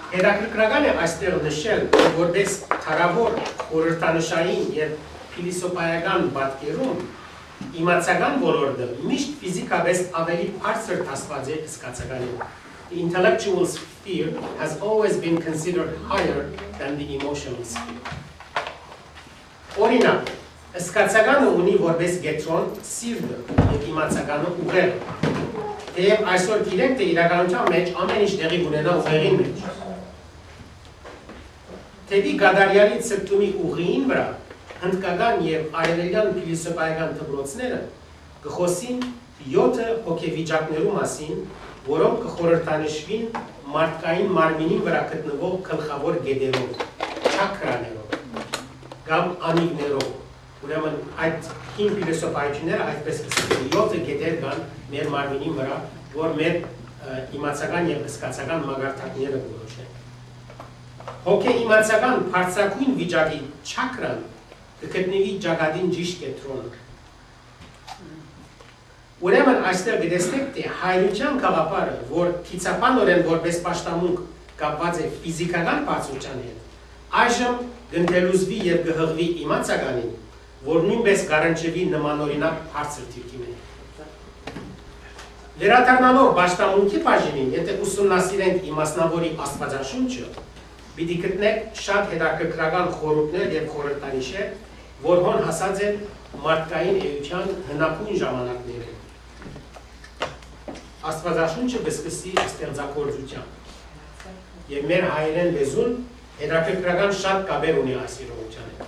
Հետաքրքրական է այստեղ նշել, որպես թարավոր խորհրդանշային և փիլիսոփայական պատկերում իմացական ոլորտը միշտ ֆիզիկապես ավելի բարձր դասված է զգացականին։ The intellectual sphere has always been considered higher than the emotional sphere. Օրինակ, զգացականը ունի որպես գետրոն սիրտը և իմացականը ուղեղը։ Թեև այսօր գիտենք, թե իրականության մեջ ամեն ինչ տեղի ունենա ուղեղի մեջ։ Թեպի գադարյալի ցկտումի ուղիին վրա հնդկական և արևելյան փիլիսոփայական դպրոցները կխոսին 7 հոգեվիճակներու մասին, որոնք կխորհրդանշվին մարդկային մարմինի վրա գտնվող գլխավոր գետերով, չակրաներով կամ անիվներով։ Ուրեմն այդ հին փիլիսոփայությունները այդպես կսկսեն 7 գետեր կան մեր մարմինի վրա, որ մեր իմացական և զգացական մագարտակները որոշեն։ Հոգեիմացական բարձրագույն վիճակի չակրան կգտնվի ճակատին ճիշտ կենտրոնը։ Ուրեմն այստեղ գտեսնեք, թե հայրության գաղափարը, որ քիծապանորեն որպես պաշտամունք կապված է ֆիզիկական բարձրության հետ, այժմ գնդելուզվի և գհղվի իմացականին, որ նույնպես գարանչվի նմանօրինակ բարձր թիրքի մեջ։ Վերադառնալով պաշտամունքի բաժինին, եթե ուսումնասիրենք իմասնավորի աստվածաշունչը, պիտի գտնեք շատ հետաքրքրական խորհուրդներ և խորհրդանիշեր, որ հոն հասած են մարդկային էության հնագույն ժամանակներում։ Աստվածաշունչը կսկսի ստեղծագործությամբ և մեր հայերեն լեզուն հետաքրքրական շատ կապեր ունի այս իրողության հետ։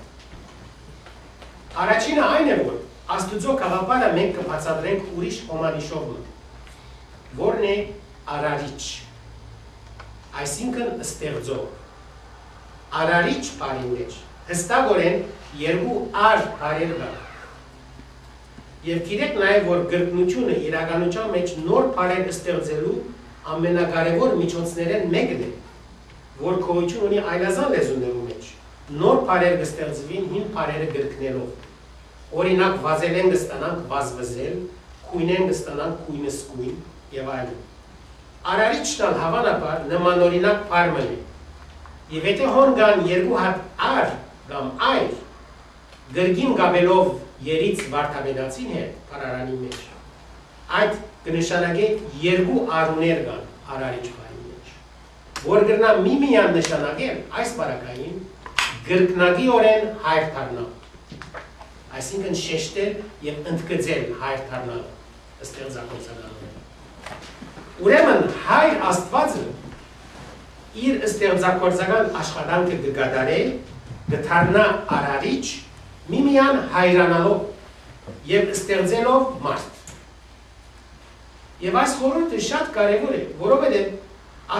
Առաջինը այն է, որ Աստուծո գաղափարը մենք կբացատրենք ուրիշ հոմանիշով, որն է արարիչ, այսինքն ստեղծող։ Արարիչ բառի մեջ հստակորեն երկու ար բառեր կան։ Եվ գիտեք նաև, որ գրքնությունը իրականության մեջ նոր բառեր ստեղծելու ամենակարևոր միջոցներն մեկն է, որ գոյություն ունի այլազան լեզուներու մեջ։ Նոր բառեր կստեղծվին հին բառերը գրքնելով։ Օրինակ վազելեն կստանանք վազվզել, քույնեն կստանանք քույնսկույն եւ այլն։ Արարիչն հավանաբար նմանօրինակ բառ մնի։ Եվ եթե հոն կան երկու հատ ար կամ այր, գրգին գաբելով երից վարդապետացին հետ պարարանի մեջ, այդ կնշանակե երկու արուներ կան արարիչ բառի մեջ, որ գրնա միմիան նշանակել այս բարակային գրկնագի օրեն հայր թարնալ, այսինքն շեշտել և ընդգծել հայր թարնալ ստեղծագործականորեն։ Ուրեմն հայր Աստվածը իր ստեղծագործական աշխատանքը կգադարե, կթարնա արարիչ, միմիան հայրանալով և ստեղծելով մարդ։ Եվ այս խորհուրդը շատ կարևոր է, որովհետև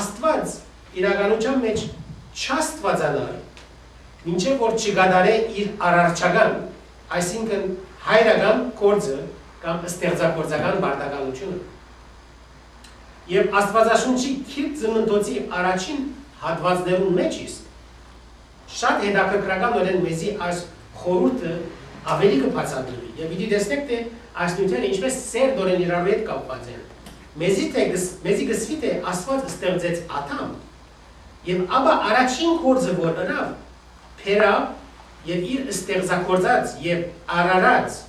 Աստված իրականության մեջ չաստվածանալ, մինչև որ չգադարե իր արարչական, այսինքն հայրական գործը կամ ստեղծագործական բարտականությունը։ Եվ Աստվածաշունչի քիթ ծննդոցի առաջին հատվածներուն մեջ իսկ շատ հետաքրքրականորեն մեզի այս խորհուրդը ավելի կբացատրվի եւ պիտի տեսնեք, թե այս նյութերը ինչպես սերտորեն իրար հետ կապված են։ Մեզի գսվի թե Աստված ստեղծեց Ադամ եւ ապա առաջին գործը որ ըրավ փերավ եւ իր ստեղծագործած եւ արարած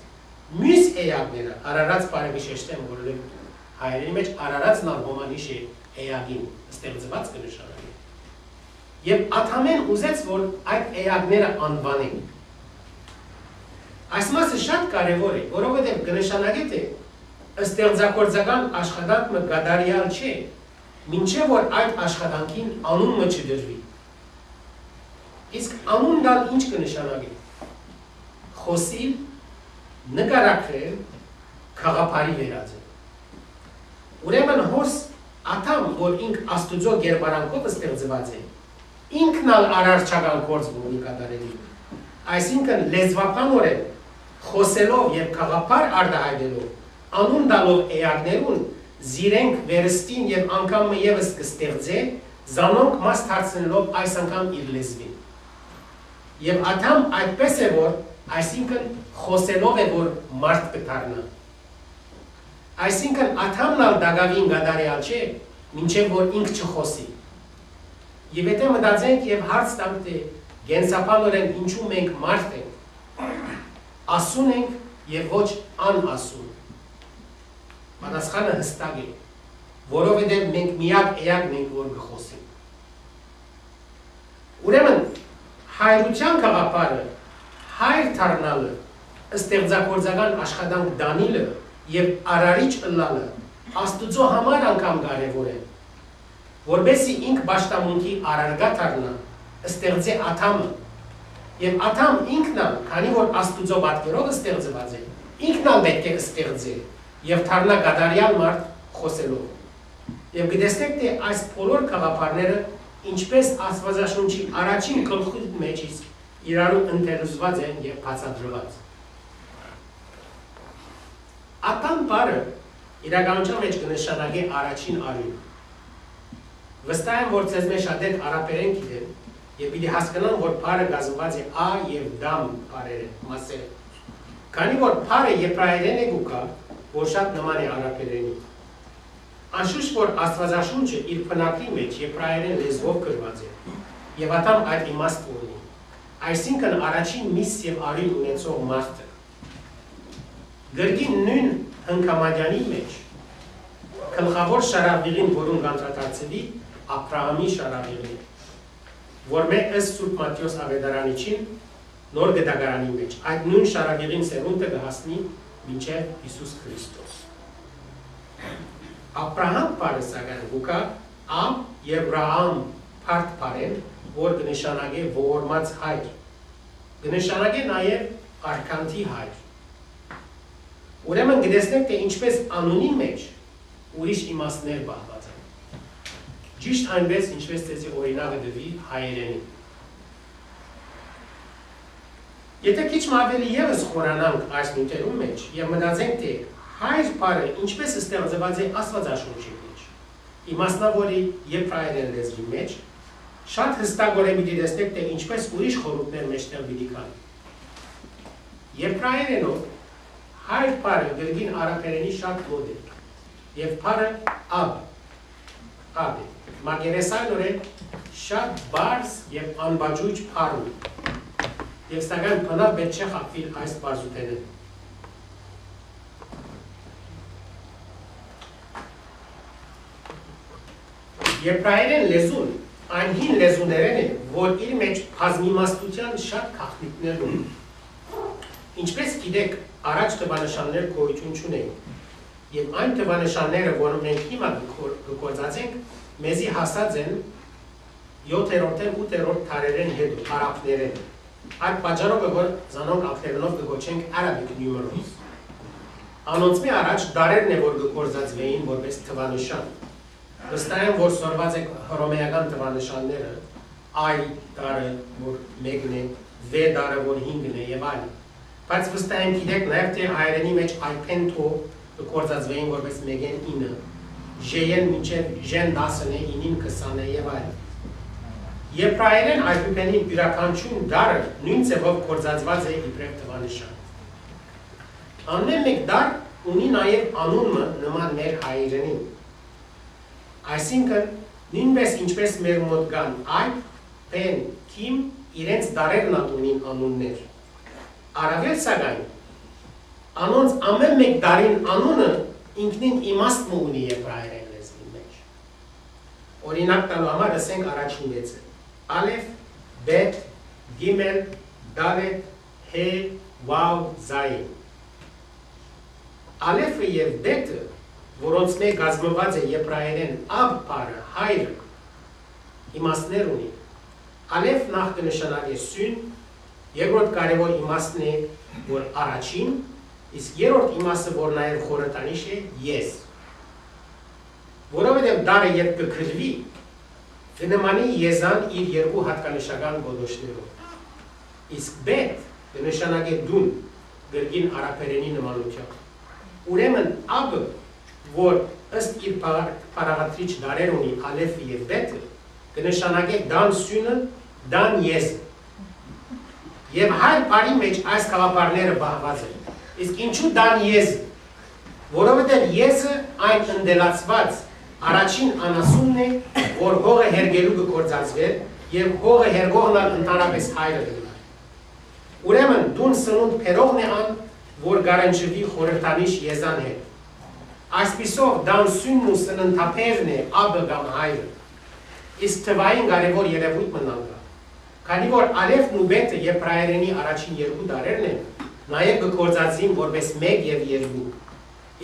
մյուս էակները արարած բարեգի շեշտեմ որը հայերենի մեջ արարածն հոմանիշ է էակին ստեղծված կնշանակի։ Եվ Ադամեն ուզեց, որ այդ էակները անվանեն։ Այս մասը շատ կարևոր է, որովհետև կնշանակի թե ստեղծագործական աշխատանքը գադարյալ չէ, մինչև որ այդ աշխատանքին անունը չդրվի։ Իսկ անուն դալ ինչ կնշանակի։ Խոսիլ, նկարագրել, քաղաքարի վերածել։ Ուրեմն հոս Ադամ, որ ինք Աստուծո գերբարանքով ստեղծված է, ինքն ալ արարչական գործ ունի կատարելի։ Այսինքն լեզվականորեն խոսելով եւ քաղաքար արտահայտելով, անուն տալով էակներուն, զիրենք վերստին եւ անգամ եւս կստեղծե, զանոնք մաս դարձնելով այս անգամ իր լեզվին։ Եվ Ադամ այդպես է որ, այսինքն խոսելով է որ մարդ կդառնա։ Այսինքն Ադամն ալ դագավին գադարյալ չէ, մինչև որ ինք չխոսի։ Եվ եթե մտածենք եւ հարց տանք թե գենսապանորեն ինչու մենք մարդ ենք, ասուն ենք եւ ոչ անասուն։ Պատասխանը հստակ է, որովհետեւ մենք միակ էակն ենք, որ գխոսենք։ Ուրեմն հայրության գաղափարը, հայր դառնալը, ստեղծագործական աշխատանք դանիլը եւ արարիչ ըլլալը Աստուծո համար անգամ կարևոր է, որբեսի ինք բաշտամունքի արարգա դառնա, ստեղծե աթամը, եւ աթամ ինքն ալ, քանի որ Աստուծո պատկերով ստեղծված է, ինքն ալ պետք է ստեղծե եւ դառնա գադարյալ մարդ խոսելով։ Եվ գտեսնեք թե այս բոլոր գաղափարները ինչպես Աստվածաշունչի առաջին գլխի մեջից իրարու ընթերցված են եւ բացատրված։ Աթամ բառը իրականության մեջ կնշանակի առաջին արյուն։ Վստահ եմ, որ ձեզ մեջ շատեր արաբերեն գիտեն եւ պիտի հասկանան, որ բառը կազմված է ա եւ դամ բառերեն, մասերը։ Քանի որ բառը եբրայերեն է գուկա, որ շատ նման է արաբերենի։ Անշուշտ որ Աստվածաշունչը իր բնակի մեջ եբրայերեն լեզվով գրված է եւ աթամ այդ իմաստ ունի։ Այսինքն առաջին միս եւ արյուն ունեցող մարդը։ Գրքի նույն հնկամադյանի մեջ գլխավոր շարավիղին, որում կանտրատացվի Աբրահամի շարավիղին, որ մեր ըստ Սուրբ Մատթեոս Ավետարանիչին նոր գդագարանի մեջ այդ նույն շարավիղին սերունդը կհասնի մինչև Հիսուս Քրիստոս։ Աբրահամ բառը սակայն գուկա Ամ եւ Ռահամ բարդ բառեն, որ կնշանակե ողորմած հայր, կնշանակե նաեւ արքանթի հայր։ Ուրեմն գտեսնենք, թե ինչպես անունի մեջ ուրիշ իմաստներ բաղված են։ Ճիշտ այնպես, ինչպես ցեցի օրինակը դվի հայերենի։ Եթե քիչ ավելի եւս խորանանք այս նյութերում մեջ եւ մտածենք, թե հայր բառը ինչպես ստեղծված է Աստվածաշունչի մեջ, իմաստնավորի եբրայերեն լեզվի մեջ, շատ հստակորեն պիտի տեսնենք, թե ինչպես ուրիշ խորհուրդներ մեջտեղ պիտի կան։ Եբրայերենով հայր բառը գրքին արաբերենի շատ մոտ է, եւ բառը աբ է, մագերեսայնորեն շատ բարձ եւ անբաջուջ բառ է, եւ սակայն բնավ պետք չէ խախտել այս բարձութենը։ Եբրայերեն լեզուն այն հին լեզուներեն է, որ իր մեջ բազմիմաստության շատ գաղտնիքներ ունի։ Ինչպես գիտեք, առաջ տվանշաններ գոյություն չունեին, եւ այն տվանշանները, որոնք մենք հիմա գործածենք, մեզի հասած են 7-րդ, 8-րդ դարերեն հետո, արաբներեն։ Այդ պատճառով է, որ զանոնք անգլերենով կգոչենք Arabic numerals։ Անոնցմի առաջ դարերն է, որ գործածվեին որպես տվանշան։ Վստահ եմ, որ սորված է հռոմեական տվանշանները, I դարը, որ մեկն է, V դարը, որ 5-ն է եւ այլն։ Բայց վստահ եմ գիտեք նաև թե հայերենի մեջ այփենթո գործածվեին որպես մեգեն 9, ժեն մինչև ժեն 10-ն է, 9-ին 20-ն է եւ այլն։ Եբրայերեն այփենի յուրաքանչյուր դարը նույն ձևով գործածված է իբրև տվանշան։ Ամեն մեկ դար ունի նաև անունը նման մեր հայերենին։ Այսինքն նույնպես ինչպես մեր մոտ կան այփ, փեն, քիմ իրենց դարերն ունին անուններ։ Առավել սակայն, անոնց ամեն մեկ դարին անունը ինքնին իմաստ ունի եբրայերեն լեզվի մեջ։ Օրինակ տալու համար ասենք առաջին մեծը. Ալեֆ, բեթ, գիմել, դալեթ, հե, վավ, զայն։ Ալեֆը եւ բեթը, որոնց մեկ կազմված է եբրայերեն աբ բառը, հայրը, իմաստներ ունի։ Ալեֆ նախ կնշանակի սյուն, երկրորդ կարևոր իմաստն է, որ առաջին, իսկ երրորդ իմաստը, որ նաև խորհրդանիշ է, ես։ Որովհետև դարը երբ կգրվի, կնմանի եզան իր երկու հատկանշական գոդոշներով։ Իսկ բեթ կնշանակի դուն, գրքին արաբերենի նմանությամբ։ Ուրեմն աբը, որ ըստ իր պարաղատրիչ դարեր ունի ալեֆը եւ բեթը, կնշանակի դան սյունը, դան եզը։ Եվ հայր բարի մեջ այս կաղապարները բաղված են։ Իսկ ինչու դան եզը, որովհետև եզը այն ընդելացված Առաջին անասունն է, որ հողը հերգելու կգործածվեր եւ հողը հերգողն ընդհանրապես հայրը դնա։ Ուրեմն դուն սնունդ փերողն է ան, որ գարանջվի խորհրդանիշ եզան հետ։ Այսպիսով դան սյունն ու սննդապերն է աբը կամ հայրը։ Իսկ թվային կարևոր երևույթ մնալ կա։ Քանի որ արևն ու բետը Եբրայերենի առաջին երկու դարերն են, նաև կգործածին որպես 1 եւ 2։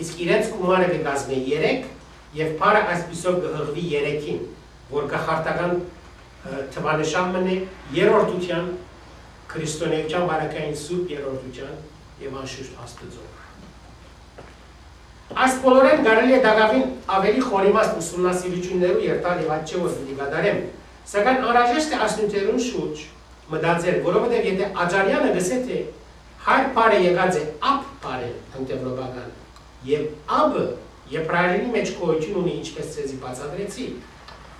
Իսկ իրենց գումարը կկազմի 3 եւ փարը այսպիսով կհղվի 3-ին, որ կախարտական թվանշան մնի երրորդության, քրիստոնեության բարակային սուրբ երրորդության եւ անշուշտ Աստծո։ Այս բոլորեն կարելի է դակավին ավելի խորիմաստ ուսումնասիրություններու երթալ եւ այդ չէ որ պիտի կատարեմ, սակայն անհրաժեշտ է ասնյութերուն շուրջ մտածել, որովհետեւ եթե Աջարյանը գսե թե հայր բարը եկած է ապ բարը հնդեվրոպական եւ աբը Եբրայերենի մեջ գոյություն ունի ինչպես ցեզի բացատրեցի,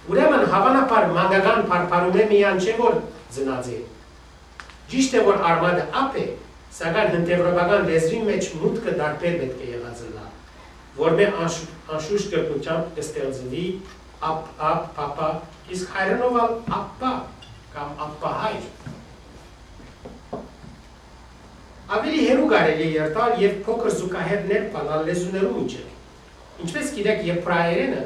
ուրեմն հավանաբար մանկական բարբարում է միան չէ որ ծնած է։ Ճիշտ է որ արմատը ապ է, սակայն հնդեվրոպական լեզվի մեջ մուտքը դարբեր պետք է եղած լինի, որմե անշուշտ կրկնությամբ կստեղծվի ապ, պապա, իսկ հայրենով ապպա կամ ապպահայր։ Ավելի հեռու կարելի է երթալ եւ փոքր զուգահեռներ բանալ լեզուներու միջեւ։ Ինչպես գիտեք, եբրայերենը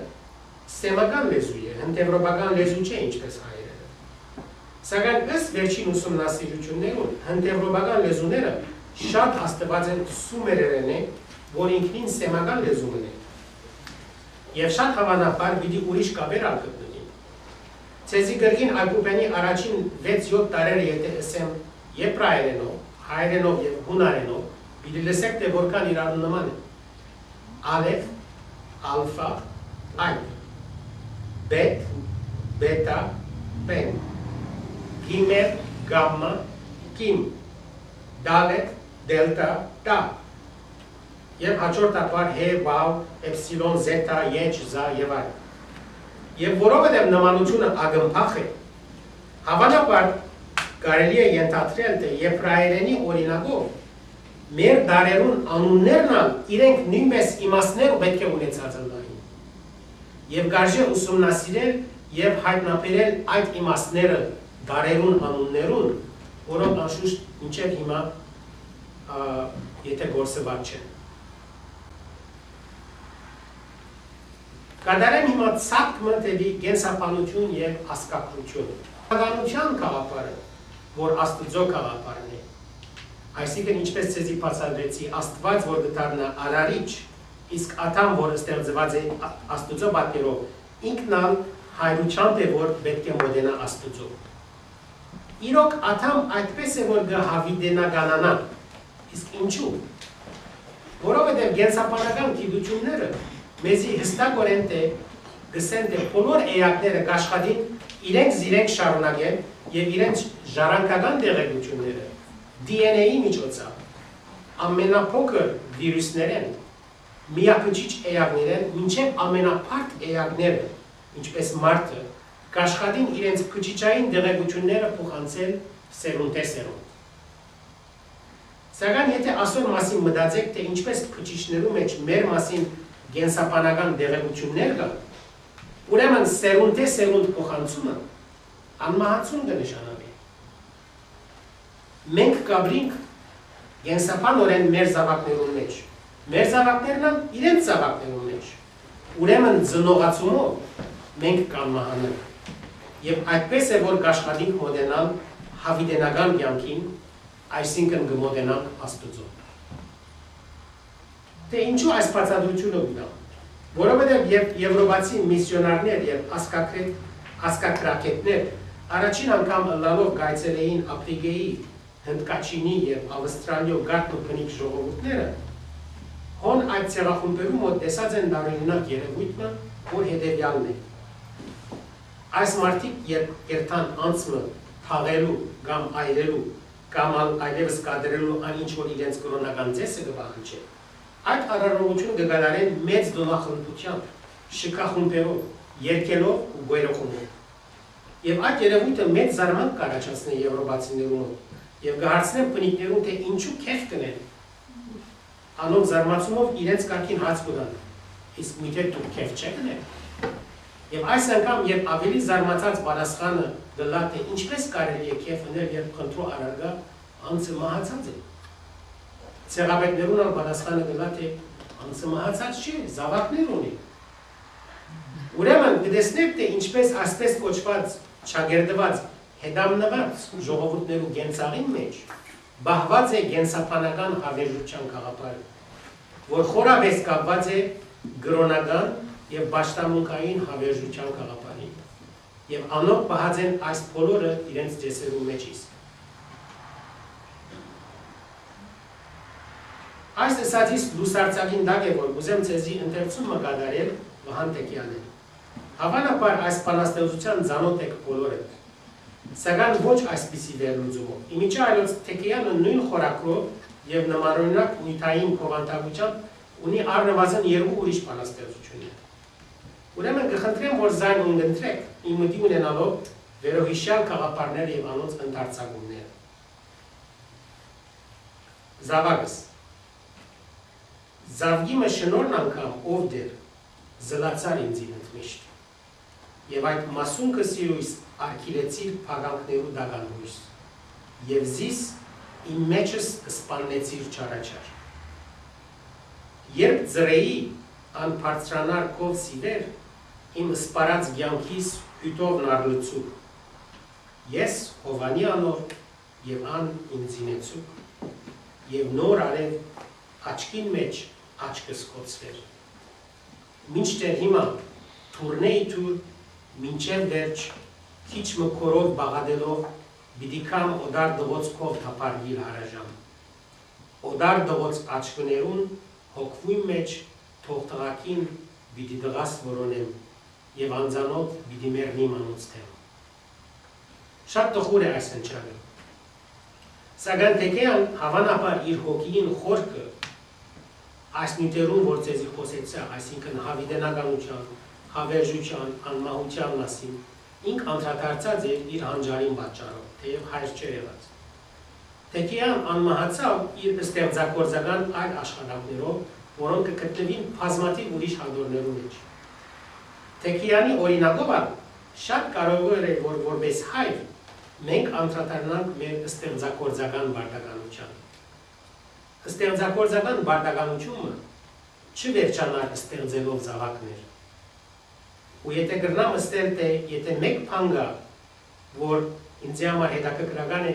սեմական լեզու է, հնդեվրոպական լեզու չէ, ինչպես հայերենը։ Սակայն ըստ վերջին ուսումնասիրություններուն, հնդեվրոպական լեզուները շատ հաստված են սումերերենը, որ ինքնին սեմական լեզուն է։ Եվ շատ հավանաբար պիտի ուրիշ կապեր ալ գտնվի։ Ցեզի գրքին Ակուպենի առաջին 6-7 տարերը եթե ասեմ եբրայերենով, հայերենով եւ հունարենով, պիտի լսեք թե որքան իրար նման է։ Ալեֆ, ալֆա, այլ, բետ, բետա, պեն, գիմեր, գամմա, կիմ, դալետ, դելտա, տա, եւ հաջորդաբար հե, վավ, էպսիլոն, զետա, եչ, զա եւ այլ։ Եվ որովհետեւ նմանությունը ագմփախ է, հավանաբար կարելի է ենթադրել թե եբրայերենի օրինակով մեր դարերուն անուններն իրենք նույնպես իմաստներ պետք է ունեցած լինեն։ Եվ կարժե ուսումնասիրել եւ հայտնաբերել այդ իմաստները դարերուն անուններուն, որոնք անշուշտ մինչև հիմա եթե գործված չեն։ Կատարեմ հիմա ցածկ մտերի գենսապանություն եւ հասկացություն։ Բնականության գաղափարը, որ Աստծո գաղափարն է, այսինքն ինչպես ցեզի բացատրեցի, Աստված որ դառնա արարիչ, իսկ Ադամ որ ստեղծված է Աստծո պատկերով, ինքն ալ հայրությամբ է որ պետք է մոտենա Աստծո։ Իրոք Ադամ այդպես է որ գահավիդենականանա, իսկ ինչու՞։ Որովհետև գենսապանական գիտությունները մեզի հստակորեն թե գսեն թե բոլոր էակները կաշխատին իրենք զիրենք շարունակեն եւ իրենց ժառանգական տեղեկությունները DNA-ի միջոցով ամենափոքր վիրուսներեն, միապնչիչ էակներեն, մինչև ամենափարդ էակները, ինչպես մարդը, կաշխատին իրենց փչիչային տեղեկությունները փոխանցել սերունդե սերունդ։ Սակայն եթե ասոր մասին մտածեք, թե ինչպես փչիչներու մեջ մեր մասին գենսապանական տեղեկություններ կան, ուրեմն սերունդե սերունդ փոխանցումը անմահացում կնշանակի։ Մենք կաբրինք գենսապանորեն մեր զավակներուն մեջ, մեր զավակներն իրենց զավակներուն մեջ, ուրեմն ծնողացումով մենք կանմահանենք, եւ այդպես է որ կաշխատենք մոտենալ հավիտենական կյանքին, այսինքն կմոտենանք Աստծո։ Թե ինչու այս բացատրությունը ունեմ, որովհետև եվրոպացի միսիոնարներ եւ ասկակրակետներ առաջին անգամ լալով գայցել էին Աֆրիկայի, Հնդկաչինի եւ Ավստրալիո գարտ ու բնիկ ժողովուրդները, հոն այդ ցեղախումբերու մոտ տեսած են դարօրինակ երևույթը, որ հետեւյալն է։ Այս մարդիկ երթան անցմը թաղելու կամ այրելու կամ այլևս կադրելու այն ինչ որ իրենց կրոնական ծեսը կպահանջի, այդ արարողությունը կգալարեն մեծ դոնախմբությամբ, շքախումբերով, երկելով ու գոյրոխումով։ Եվ այդ երևույթը մեծ զարմանք կառաջացնի եվրոպացիներուն եւ կհարցնեն բնիկներուն թե ինչու քեֆ կնեն։ Անոնք զարմացումով իրենց կարգին հաց կտան։ Իսկ միթե դուք քեֆ չեք կնեն։ Եվ այս անգամ երբ ավելի զարմացած պատասխանը դլա թե ինչպես կարելի է քեֆ ունել, երբ խնդրու արարգա անձը մահացած է։ Ցեղապետներուն ալ պատասխանը դլա թե անձը մահացած չի, զավակներ ունի։ Ուրեմն գտեսնեք թե ինչպես ասպես կոչված չագերդված հետամնված ժողովուրդներու գենցաղին մեջ բահված է գենսապանական հավերժության գաղափարը, որ խորապես կապված է գրոնական եւ պաշտամունքային հավերժության գաղափարին, եւ անոնք պահած են այս բոլորը իրենց ջեսերու մեջից։ Այս տեսածից լուսարցակին դակ է, որ ուզեմ ցեզի ընթերցումը կատարել Վահան Տեկյանին։ Հավանաբար այս բանաստեղծության ծանոթ եք բոլորը, սակայն ոչ այսպիսի վերլուծումով։ Իմիջի այլոց Տեկյանը նույն խորակրով եւ նմանօրինակ նյութային փոխանցությամբ ունի առնվազն երկու ուրիշ բանաստեղծություններ։ Ուրեմն կխնդրեմ, որ զայն ունենտրեք, իմ մտի ունենալով վերոհիշյալ գաղափարները եւ անոնց ընդարձակումները։ Զավակս Զավգիմը շնորհն անգամ ով դեր զլացար ինձ ընդմիշտ եւ այդ մասունքը սիրույս արկիրեցիր փագանքներու դագանույս եւ զիս իմ մեջս սպանեցիր չարաչար երբ ծրեի անբարձրանար կով սիվեր իմ սպարած կյանքիս հյութով նարլծուկ ես Հովանի անոր եւ ան ինձինեցուկ եւ նոր արև աչքին մեջ աչքս կոծվեր մինչդեռ հիմա թուրնեի թուր մինչև վերջ քիչ մկորով բաղադելով պիտի կամ օդար դղոցքով թափարգիր հարաժամ օդար դղոց աչքներուն հոգվույն մեջ թողտղակին պիտի դղաս որոնեմ եւ անձանոտ պիտի մեռնիմ անոնց թեմ շատ տխուր է այս հնչյալը սակայն Տեկյան հավանաբար իր հոգին խորքը այս նյութերուն որ ցեզի խոսեցա, այսինքն հավիտենականության, հավերժության, անմահության մասին, ինք անդրադարձած է իր հանճարին պատճառով, թեև հայր չէ եղած։ Տեկյան անմահացավ իր ստեղծագործական այլ աշխատանքներով, որոնք կգտնվին բազմաթիվ ուրիշ հանդորներու մեջ։ Տեկյանի օրինակով շատ կարող է որ որպես հայր մենք անդրադառնանք մեր ստեղծագործական բարդականության։ Ստեղծագործական բարդականությունը չվերջանար ստեղծելով զավակներ։ Ու եթե գրնամ ստել թե եթե մեկ բան կա, որ ինձ համար հետաքրքրական է,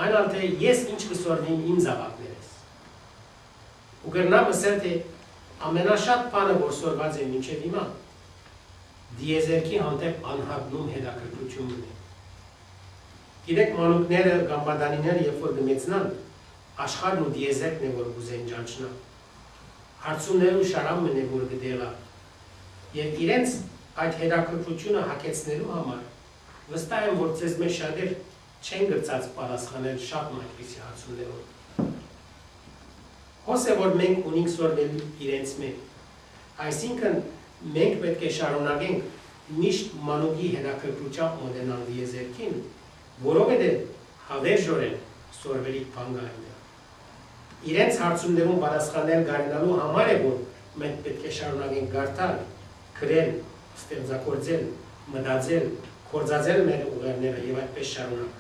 այն ալ թե ես ինչ կսորվեմ իմ զավակներս։ Ու գրնամ ստել թե ամենաշատ բանը որ սորված է մինչև հիմա, դիեզերքի հանդեպ անհագնում հետաքրքրությունն է։ Գիտեք մանուկները կամ պատանիները երբ որ կմեծնան, աշխարհն ու դիեզերքն է որ գուզեն ճանչնա հարցումներու շարամն է որ գդելա եւ իրենց այդ հետաքրքրությունը հակեցնելու համար վստահ եմ որ ցեզ մեջ շատեր չեն գրծած պատասխանել շատ մայրիսի հարցումներով հոս է որ մենք ունենք սորվել իրենց մեջ այսինքն մենք պետք է շարունակենք միշտ մանուկի հետաքրքրությամբ մոտենալ դիեզերքին որովհետեւ հավերժորեն սորվելիք բանգային իրենց հարցումներուն պատասխանել գարնալու համար է որ մենք պետք է շարունակենք գարտալ, գրել, ստեղծագործել, մտածել, կործածել մեր ուղերները եւ այդպես շարունակ։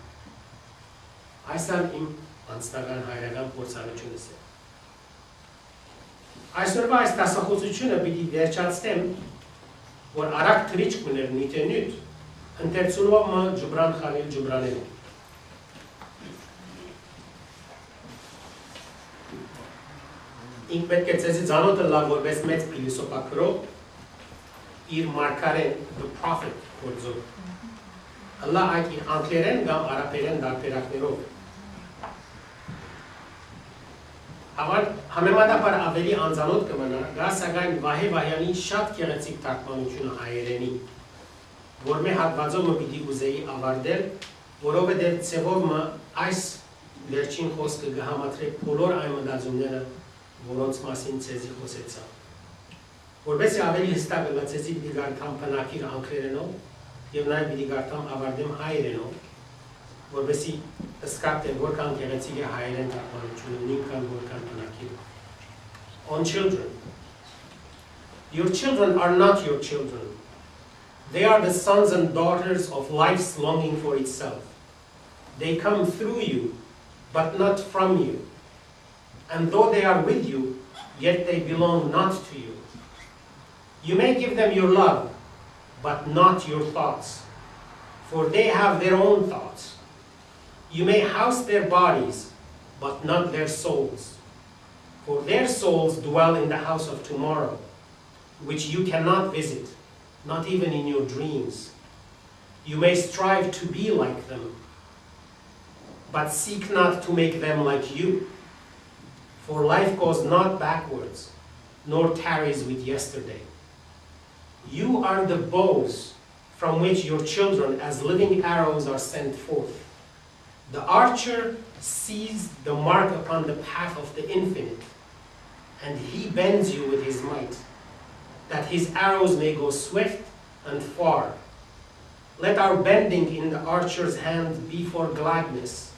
Այսօր իմ անձնական հայրական փորձառությունս է։ Այսօրվա այս դասախոսությունը պիտի վերջացնեմ, որ արագ թրիչք ուներ նյութենյութ, ընթերցունով մը Ջբրան Խալիլ Ջբրանելու։ Ինք պետք է ցեզի ծանոթը լավ որպես մեծ փիլիսոփակրով իր մարգարեն The Prophet գործով հլա այդ իր անգլերեն կամ արաբերեն դարբերակներով համեմատաբար ավելի անծանոթ կմնա դա սակայն Վահե Վահյանի շատ գեղեցիկ թարգմանությունը հայերենի որ մեր հատվածումը պիտի ուզեի ավարտել որովհետև ցեվով այս վերջին խոսքը կհամատրի բոլոր այն մտածումները որոնց մասին ցեզի խոսեցա։ Որպես ավելի հստակ լացեցի պիտի գարտամ բնակիր անգլերենով եւ նաեւ պիտի գարտամ ավարտեմ հայերենով, որպեսի սկսած է որքան գեղեցիկ է հայերեն թարգմանությունը, նույնքան որքան բնակիր։ On children. Your children are not your children. They are the sons and daughters of life's longing for itself. They come through you, but not from you. And though they are with you, yet they belong not to you. You may give them your love, but not your thoughts, for they have their own thoughts. You may house their bodies, but not their souls, for their souls dwell in the house of tomorrow, which you cannot visit, not even in your dreams. You may strive to be like them, but seek not to make them like you. For life goes not backwards, nor tarries with yesterday. You are the bows from which your children as living arrows are sent forth. The archer sees the mark upon the path of the infinite, and he bends you with his might, that his arrows may go swift and far. Let our bending in the archer's hand be for gladness,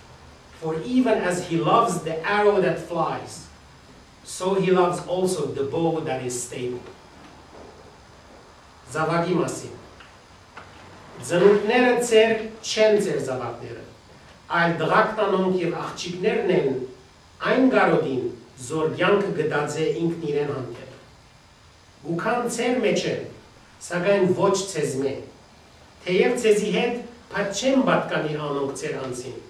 for even as he loves the arrow that flies, so he loves also the bow that is stable. Զավակի մասին։ Ծնունդները ծեր չեն ծեր զավակները, այլ դղակ տանոնք և աղջիկներն են այն գարոդին, զոր կյանքը գտած է ինքն իրեն հանդեպ։ Գուքան ծեր մեջ են, սակայն ոչ ցեզմե, թեև ցեզի հետ փաթ չեն պատկանի անոնք ծեր անձին,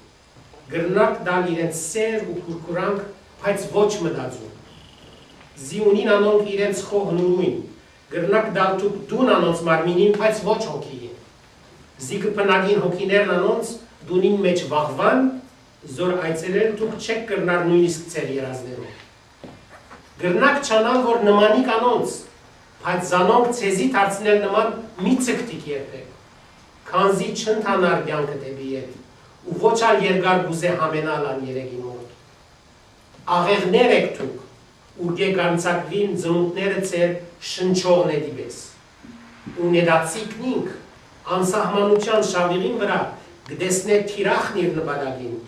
գրնակ դալ իրենց սեր ու կուրկուրանք, բայց ոչ մտածում, զիունին անոնք իրենց խոհն ու նույն, գրնակ դալ տուկ դուն անոնց մարմինին, բայց ոչ հոգիին, զիգը պնագին հոգիներն անոնց դունին մեջ վաղվան, զոր այցելել տուկ չեք կրնար նույնիսկ ծեր երազներով։ Գրնակ չանալ, որ նմանիկ անոնց, բայց զանոնք ցեզի դարձնել նման մի ցկտիկ երբեք, քանզի չընթանար կյանքը դեպի ետ, ու ոչ ալ երկար գուզե համենալ ան երեգի մոտ։ Աղեղներ եք դուք, ու գեգանցակվին ծնունդները ծեր շնչողն է դիպես։ Ու նետացիքն ինք, անսահմանության շավիղին վրա գտեսնե թիրախն իր նպատակին,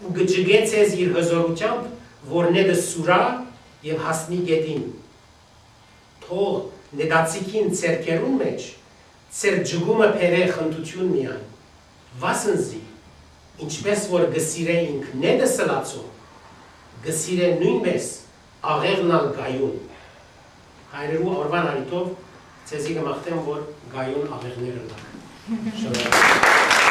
ու գջգե ցեզ իր հզորությամբ, որ նետը սուրա և հասնի գետին։ Թող նետացիքին ցերկերուն մեջ, ցեր ջգումը պերը խնդություն միայն, վասնզի, ինչպես որ գսիրե ինք նետը սլացում, գսիրե նույնպես աղեղնալ գայուն։ Հայրերու օրվան արիտով ցեզի կմաղթեմ, որ գայուն աղեղները լակ։ Շնորհակալ։